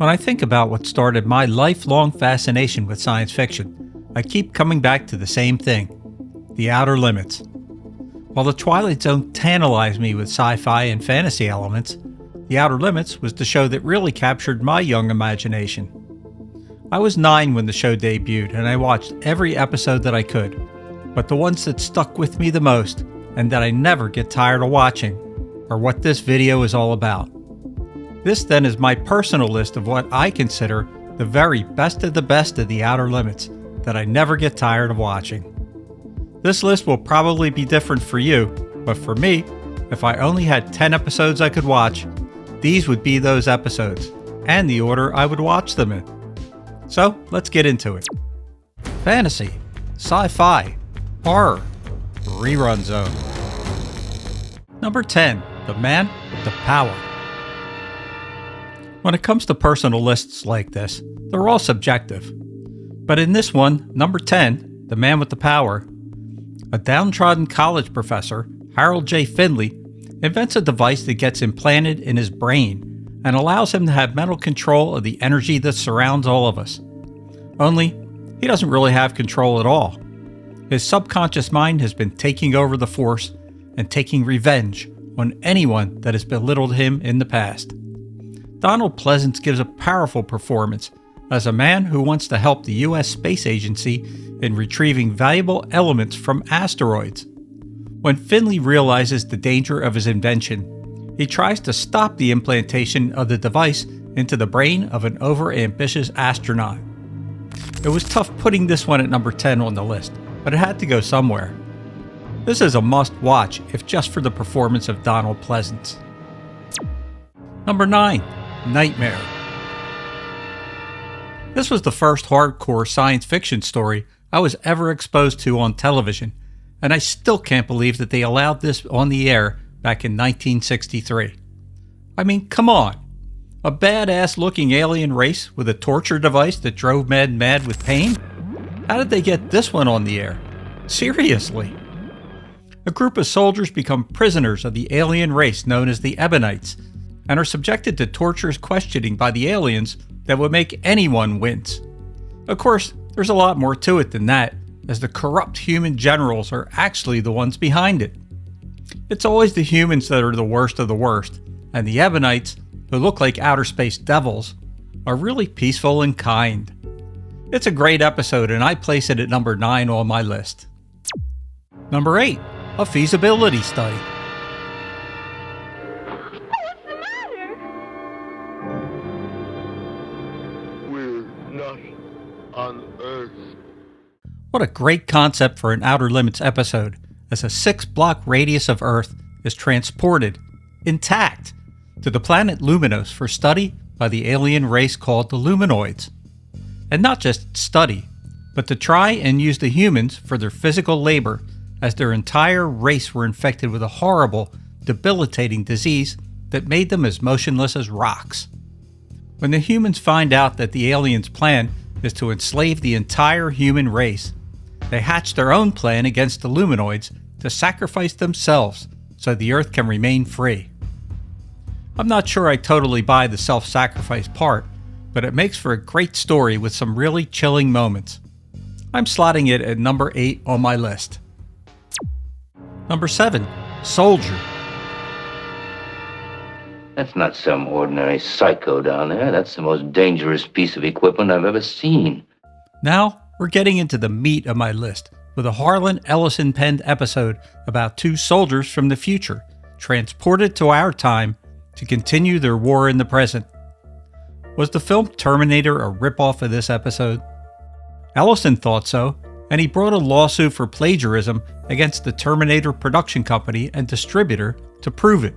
When I think about what started my lifelong fascination with science fiction, I keep coming back to the same thing: the outer limits. While The Twilight Zone tantalized me with sci-fi and fantasy elements, The Outer Limits was the show that really captured my young imagination. I was 9 when the show debuted, and I watched every episode that I could, but the ones that stuck with me the most, and that I never get tired of watching, are what this video is all about. This then is my personal list of what I consider the very best of the Outer Limits that I never get tired of watching. This list will probably be different for you, but for me, if I only had 10 episodes I could watch, these would be those episodes, and the order I would watch them in. So, let's get into it. Fantasy, sci-fi, horror, rerun zone. Number 10, The Man with the Power. When it comes to personal lists like this, they're all subjective. But in this one, number 10, The Man with the Power, a downtrodden college professor, Harold J. Finley, invents a device that gets implanted in his brain and allows him to have mental control of the energy that surrounds all of us. Only, he doesn't really have control at all. His subconscious mind has been taking over the force and taking revenge on anyone that has belittled him in the past. Donald Pleasence gives a powerful performance as a man who wants to help the U.S. Space Agency in retrieving valuable elements from asteroids. When Finley realizes the danger of his invention, he tries to stop the implantation of the device into the brain of an overambitious astronaut. It was tough putting this one at number 10 on the list, but it had to go somewhere. This is a must-watch, if just for the performance of Donald Pleasence. Number 9, Nightmare. This was the first hardcore science fiction story I was ever exposed to on television, and I still can't believe that they allowed this on the air back in 1963. I mean, come on. A badass-looking alien race with a torture device that drove men mad with pain? How did they get this one on the air? Seriously. A group of soldiers become prisoners of the alien race known as the Ebonites, and are subjected to torturous questioning by the aliens that would make anyone wince. Of course, there's a lot more to it than that, as the corrupt human generals are actually the ones behind it. It's always the humans that are the worst of the worst, and the Ebonites, who look like outer space devils, are really peaceful and kind. It's a great episode, and I place it at number 9 on my list. Number 8, A Feasibility Study. What's the matter? We're not on Earth. What a great concept for an Outer Limits episode, as a 6-block radius of Earth is transported, intact, to the planet Luminos for study by the alien race called the Luminoids. And not just study, but to try and use the humans for their physical labor, as their entire race were infected with a horrible, debilitating disease that made them as motionless as rocks. When the humans find out that the aliens' plan is to enslave the entire human race, they hatch their own plan against the Luminoids to sacrifice themselves so the Earth can remain free. I'm not sure I totally buy the self-sacrifice part, but it makes for a great story with some really chilling moments. I'm slotting it at number 8 on my list. Number 7, Soldier. That's not some ordinary psycho down there. That's the most dangerous piece of equipment I've ever seen. Now, we're getting into the meat of my list with a Harlan Ellison penned episode about 2 soldiers from the future, transported to our time to continue their war in the present. Was the film Terminator a ripoff of this episode? Ellison thought so, and he brought a lawsuit for plagiarism against the Terminator production company and distributor to prove it.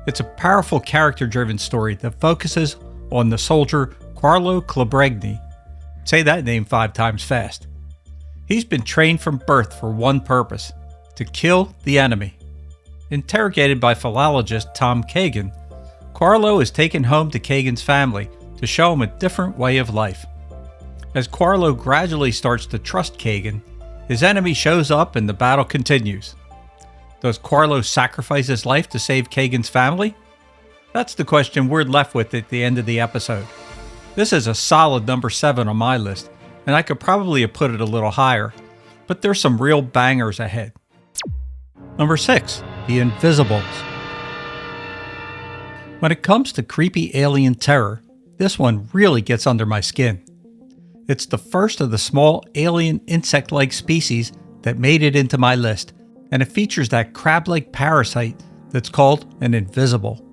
It's a powerful character-driven story that focuses on the soldier Carlo Clabregni. Say that name 5 times fast. He's been trained from birth for one purpose: to kill the enemy. Interrogated by philologist Tom Kagan, Carlo is taken home to Kagan's family to show him a different way of life. As Carlo gradually starts to trust Kagan, his enemy shows up and the battle continues. Does Carlo sacrifice his life to save Kagan's family? That's the question we're left with at the end of the episode. This is a solid number 7 on my list, and I could probably have put it a little higher, but there's some real bangers ahead. Number 6, The Invisibles. When it comes to creepy alien terror, this one really gets under my skin. It's the first of the small alien insect-like species that made it into my list, and it features that crab-like parasite that's called an invisible.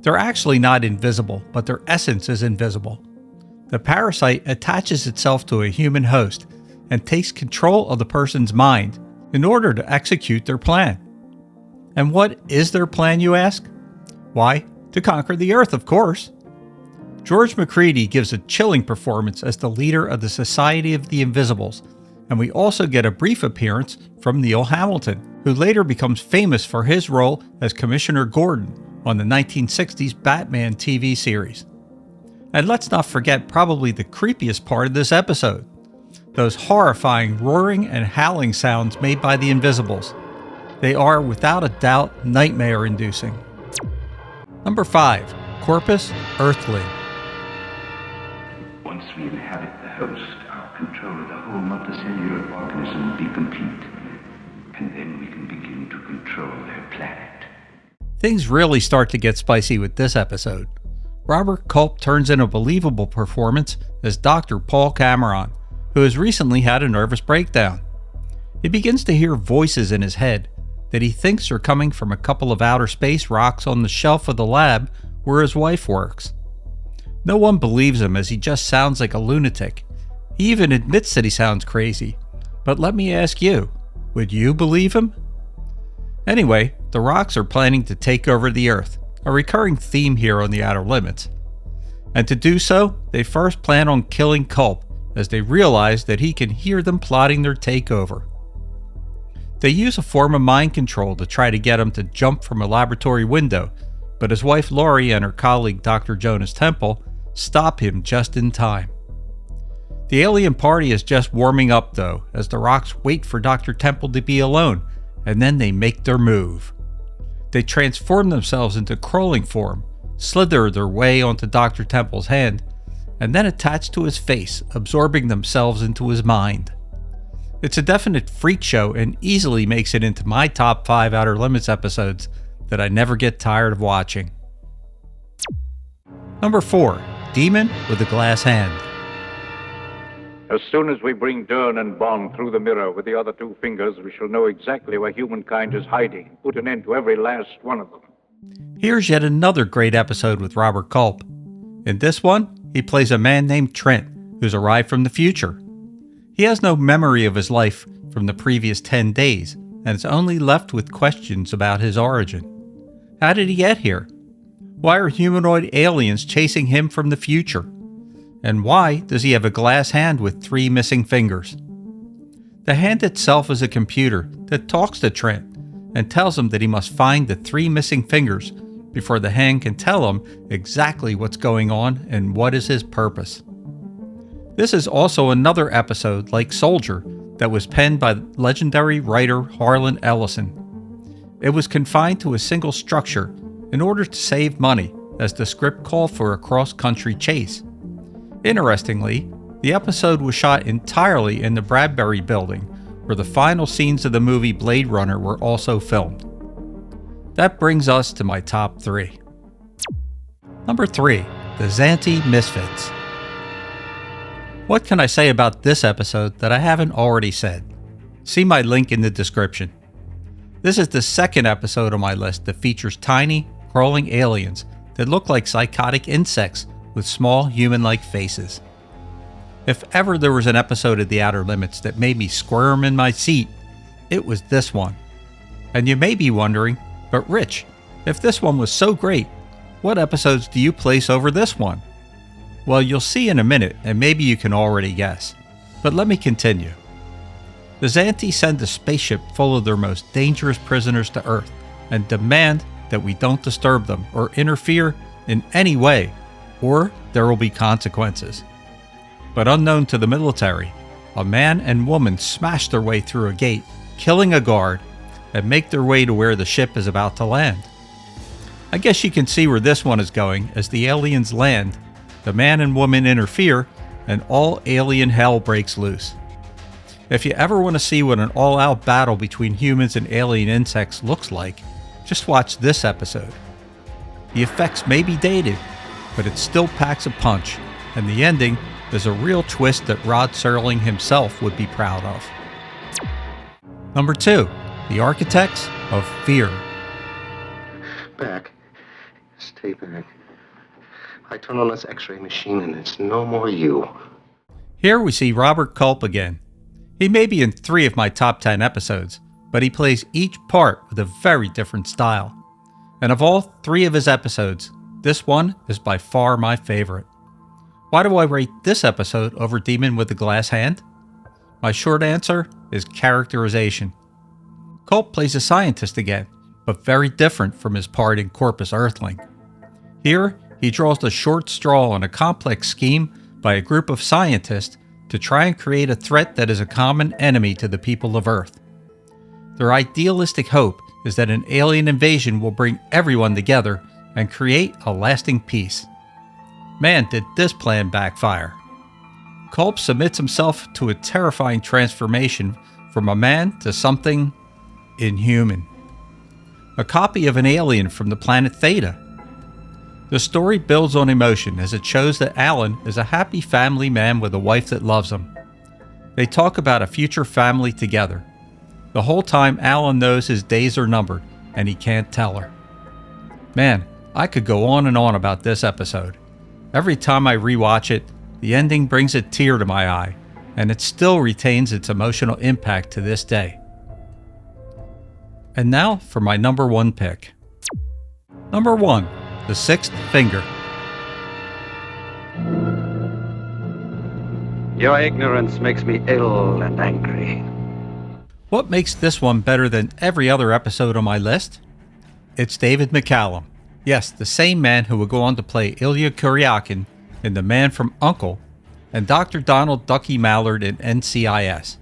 They're actually not invisible, but their essence is invisible. The parasite attaches itself to a human host and takes control of the person's mind in order to execute their plan. And what is their plan, you ask? Why, to conquer the Earth, of course. George McCready gives a chilling performance as the leader of the Society of the Invisibles, and we also get a brief appearance from Neil Hamilton, who later becomes famous for his role as Commissioner Gordon on the 1960s Batman TV series. And let's not forget probably the creepiest part of this episode, those horrifying roaring and howling sounds made by the Invisibles. They are, without a doubt, nightmare-inducing. Number 5, Corpus Earthling. Once we inhabit the host, our control of the whole multicellular organism will be complete, and then we can begin to control their planet. Things really start to get spicy with this episode. Robert Culp turns in a believable performance as Dr. Paul Cameron, who has recently had a nervous breakdown. He begins to hear voices in his head that he thinks are coming from a couple of outer space rocks on the shelf of the lab where his wife works. No one believes him as he just sounds like a lunatic. He even admits that he sounds crazy. But let me ask you, would you believe him? Anyway, the rocks are planning to take over the Earth, a recurring theme here on the Outer Limits. And to do so, they first plan on killing Culp as they realize that he can hear them plotting their takeover. They use a form of mind control to try to get him to jump from a laboratory window, but his wife Laurie and her colleague Dr. Jonas Temple stop him just in time. The alien party is just warming up though, as the rocks wait for Dr. Temple to be alone, and then they make their move. They transform themselves into crawling form, slither their way onto Dr. Temple's hand, and then attach to his face, absorbing themselves into his mind. It's a definite freak show and easily makes it into my top 5 Outer Limits episodes that I never get tired of watching. Number 4, Demon with a Glass Hand. As soon as we bring Dern and Bond through the mirror with the other 2 fingers, we shall know exactly where humankind is hiding, put an end to every last one of them. Here's yet another great episode with Robert Culp. In this one, he plays a man named Trent, who's arrived from the future. He has no memory of his life from the previous 10 days, and is only left with questions about his origin. How did he get here? Why are humanoid aliens chasing him from the future? And why does he have a glass hand with 3 missing fingers? The hand itself is a computer that talks to Trent and tells him that he must find the 3 missing fingers before the hand can tell him exactly what's going on and what is his purpose. This is also another episode like Soldier that was penned by legendary writer Harlan Ellison. It was confined to a single structure in order to save money, as the script called for a cross-country chase. Interestingly, the episode was shot entirely in the Bradbury building, where the final scenes of the movie Blade Runner were also filmed. That brings us to my top 3. Number 3, the Zanti Misfits. What can I say about this episode that I haven't already said? See my link in the description. This is the second episode on my list that features tiny, crawling aliens that look like psychotic insects with small human-like faces. If ever there was an episode of The Outer Limits that made me squirm in my seat, it was this one. And you may be wondering, but Rich, if this one was so great, what episodes do you place over this one? Well, you'll see in a minute, and maybe you can already guess. But let me continue. The Zanti send a spaceship full of their most dangerous prisoners to Earth and demand that we don't disturb them or interfere in any way, or there will be consequences. But unknown to the military, a man and woman smash their way through a gate, killing a guard, and make their way to where the ship is about to land. I guess you can see where this one is going as the aliens land, the man and woman interfere, and all alien hell breaks loose. If you ever want to see what an all-out battle between humans and alien insects looks like, just watch this episode. The effects may be dated, but it still packs a punch, and the ending is a real twist that Rod Serling himself would be proud of. Number 2, The Architects of Fear. Back. Stay back. I turn on this x-ray machine and it's no more you. Here we see Robert Culp again. He may be in 3 of my top 10 episodes, but he plays each part with a very different style. And of all 3 of his episodes, this one is by far my favorite. Why do I rate this episode over Demon with the Glass Hand? My short answer is characterization. Culp plays a scientist again, but very different from his part in Corpus Earthling. Here, he draws the short straw on a complex scheme by a group of scientists to try and create a threat that is a common enemy to the people of Earth. Their idealistic hope is that an alien invasion will bring everyone together and create a lasting peace. Man, did this plan backfire. Culp submits himself to a terrifying transformation from a man to something inhuman. A copy of an alien from the planet Theta. The story builds on emotion as it shows that Alan is a happy family man with a wife that loves him. They talk about a future family together. The whole time Alan knows his days are numbered and he can't tell her. Man, I could go on and on about this episode. Every time I rewatch it, the ending brings a tear to my eye, and it still retains its emotional impact to this day. And now for my number 1 pick. Number 1, The Sixth Finger. Your ignorance makes me ill and angry. What makes this one better than every other episode on my list? It's David McCallum. Yes, the same man who would go on to play Ilya Kuryakin in The Man from U.N.C.L.E. and Dr. Donald Ducky Mallard in NCIS.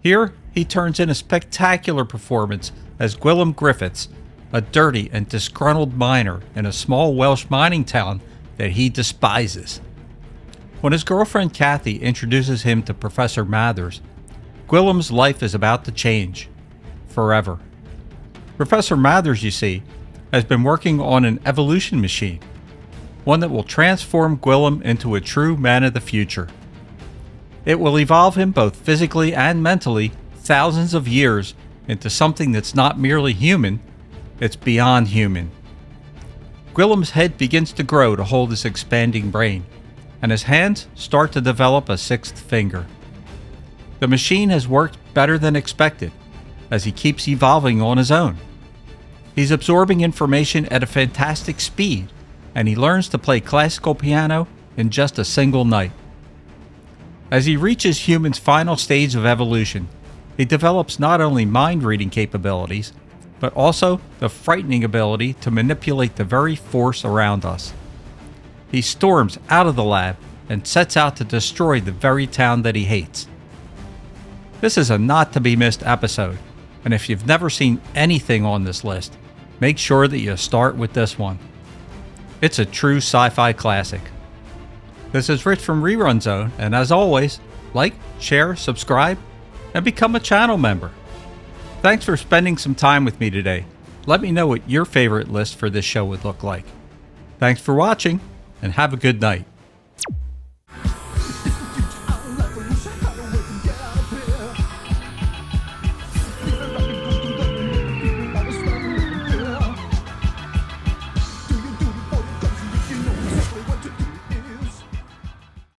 Here, he turns in a spectacular performance as Gwillem Griffiths, a dirty and disgruntled miner in a small Welsh mining town that he despises. When his girlfriend Kathy introduces him to Professor Mathers, Gwillem's life is about to change. Forever. Professor Mathers, you see, has been working on an evolution machine, one that will transform Gwillem into a true man of the future. It will evolve him both physically and mentally thousands of years into something that's not merely human, it's beyond human. Gwillem's head begins to grow to hold his expanding brain, and his hands start to develop a sixth finger. The machine has worked better than expected, as he keeps evolving on his own. He's absorbing information at a fantastic speed, and he learns to play classical piano in just a single night. As he reaches human's final stage of evolution, he develops not only mind-reading capabilities, but also the frightening ability to manipulate the very force around us. He storms out of the lab and sets out to destroy the very town that he hates. This is a not-to-be-missed episode, and if you've never seen anything on this list, make sure that you start with this one. It's a true sci-fi classic. This is Rich from Rerun Zone, and as always, like, share, subscribe, and become a channel member. Thanks for spending some time with me today. Let me know what your favorite list for this show would look like. Thanks for watching, and have a good night.